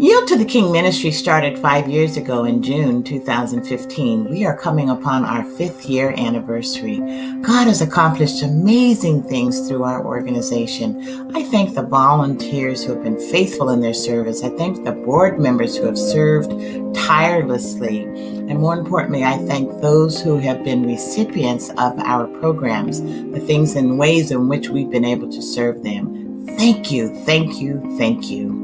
Yield to the King Ministry started 5 years ago in June 2015. We are coming upon our 5th year anniversary. God has accomplished amazing things through our organization. I thank the volunteers who have been faithful in their service. I thank the board members who have served tirelessly. And more importantly, I thank those who have been recipients of our programs, the things and ways in which we've been able to serve them. Thank you, thank you, thank you.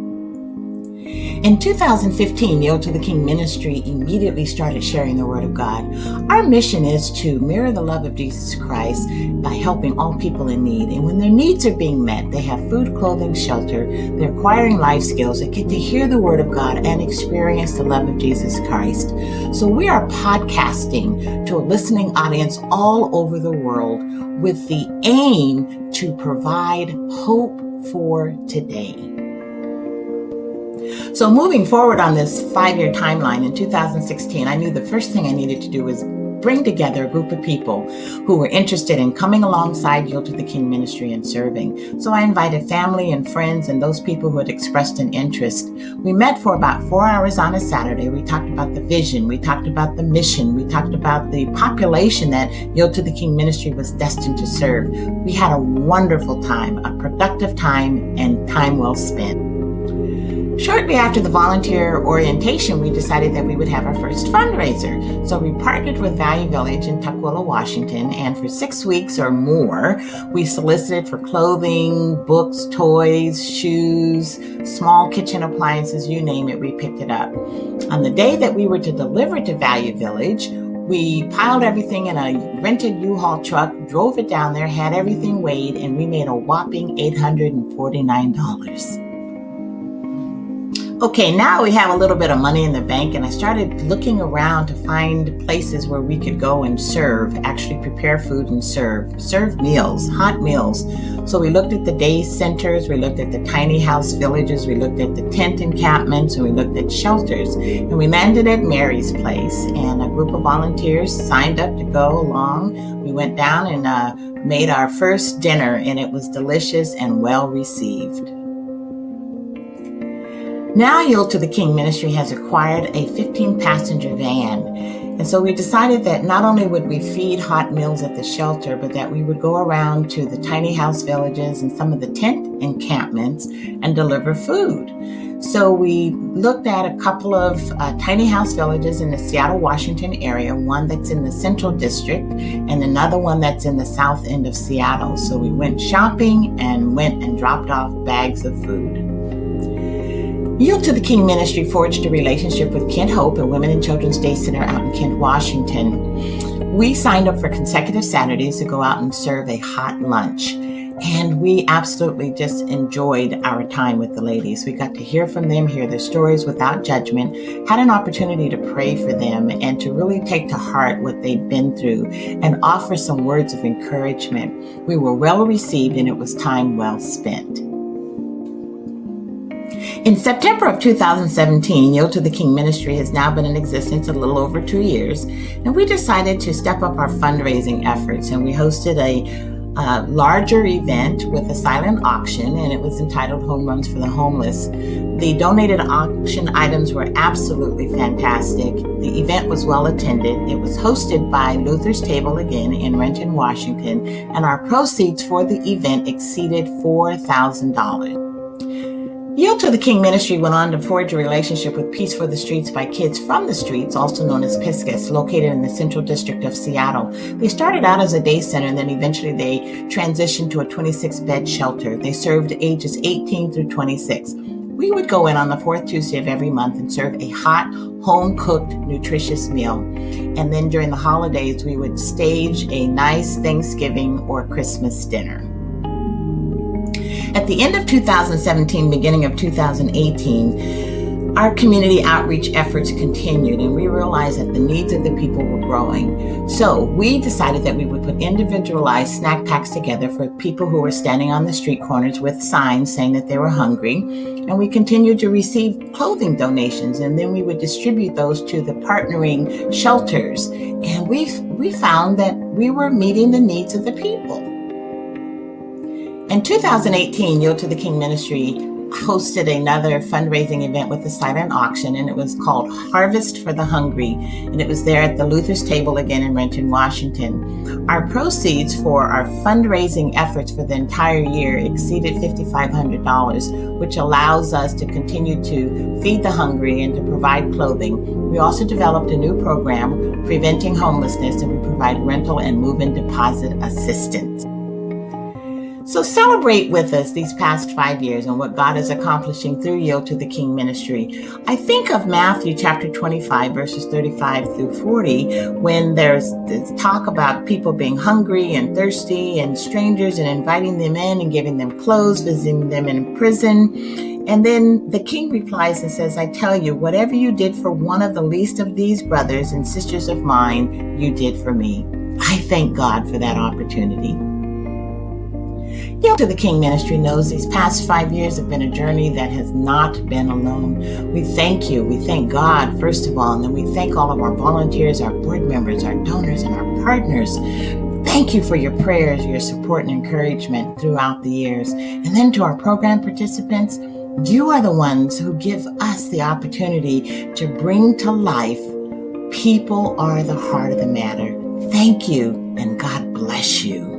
In 2015, Yield to the King Ministry immediately started sharing the Word of God. Our mission is to mirror the love of Jesus Christ by helping all people in need. And when their needs are being met, they have food, clothing, shelter, they're acquiring life skills, they get to hear the Word of God and experience the love of Jesus Christ. So we are podcasting to a listening audience all over the world with the aim to provide hope for today. So moving forward on this 5-year timeline, in 2016, I knew the first thing I needed to do was bring together a group of people who were interested in coming alongside Yield to the King Ministry and serving. So I invited family and friends and those people who had expressed an interest. We met for about 4 hours on a Saturday. We talked about the vision. We talked about the mission. We talked about the population that Yield to the King Ministry was destined to serve. We had a wonderful time, a productive time, and time well spent. Shortly after the volunteer orientation, we decided that we would have our first fundraiser. So we partnered with Value Village in Tukwila, Washington, and for 6 weeks or more, we solicited for clothing, books, toys, shoes, small kitchen appliances, you name it, we picked it up. On the day that we were to deliver to Value Village, we piled everything in a rented U-Haul truck, drove it down there, had everything weighed, and we made a whopping $849. Okay, now we have a little bit of money in the bank, and I started looking around to find places where we could go and serve, actually prepare food and serve meals, hot meals. So we looked at the day centers, we looked at the tiny house villages, we looked at the tent encampments, and we looked at shelters. And we landed at Mary's Place, and a group of volunteers signed up to go along. We went down and made our first dinner, and it was delicious and well received. Now Yield to the King Ministry has acquired a 15-passenger van. And so we decided that not only would we feed hot meals at the shelter, but that we would go around to the tiny house villages and some of the tent encampments and deliver food. So we looked at a couple of tiny house villages in the Seattle, Washington area, one that's in the Central District and another one that's in the south end of Seattle. So we went shopping and went and dropped off bags of food. Yield to the King Ministry forged a relationship with Kent Hope, a Women and Children's Day Center out in Kent, Washington. We signed up for consecutive Saturdays to go out and serve a hot lunch. And we absolutely just enjoyed our time with the ladies. We got to hear from them, hear their stories without judgment, had an opportunity to pray for them and to really take to heart what they'd been through and offer some words of encouragement. We were well received and it was time well spent. In September of 2017, Yield to the King Ministry has now been in existence a little over 2 years, and we decided to step up our fundraising efforts, and we hosted a larger event with a silent auction, and it was entitled Home Runs for the Homeless. The donated auction items were absolutely fantastic. The event was well attended. It was hosted by Luther's Table again in Renton, Washington, and our proceeds for the event exceeded $4,000. Yield to the King Ministry went on to forge a relationship with Peace for the Streets by Kids from the Streets, also known as PISCUS, located in the Central District of Seattle. They started out as a day center, and then eventually they transitioned to a 26-bed shelter. They served ages 18 through 26. We would go in on the 4th Tuesday of every month and serve a hot, home-cooked, nutritious meal. And then during the holidays, we would stage a nice Thanksgiving or Christmas dinner. At the end of 2017, beginning of 2018, our community outreach efforts continued, and we realized that the needs of the people were growing. So we decided that we would put individualized snack packs together for people who were standing on the street corners with signs saying that they were hungry. And we continued to receive clothing donations, and then we would distribute those to the partnering shelters. And we found that we were meeting the needs of the people. In 2018, Yield to the King Ministry hosted another fundraising event with a silent auction, and it was called Harvest for the Hungry, and it was there at the Luther's Table again in Renton, Washington. Our proceeds for our fundraising efforts for the entire year exceeded $5,500, which allows us to continue to feed the hungry and to provide clothing. We also developed a new program, Preventing Homelessness, and we provide rental and move-in deposit assistance. So celebrate with us these past 5 years and what God is accomplishing through Yield to the King ministry. I think of Matthew chapter 25, verses 35 through 40, when there's this talk about people being hungry and thirsty and strangers and inviting them in and giving them clothes, visiting them in prison. And then the king replies and says, I tell you, whatever you did for one of the least of these brothers and sisters of mine, you did for me. I thank God for that opportunity. Yield to the King ministry knows these past 5 years have been a journey that has not been alone. We thank you. We thank God, first of all, and then we thank all of our volunteers, our board members, our donors, and our partners. Thank you for your prayers, your support, and encouragement throughout the years. And then to our program participants, you are the ones who give us the opportunity to bring to life people are the heart of the matter. Thank you, and God bless you.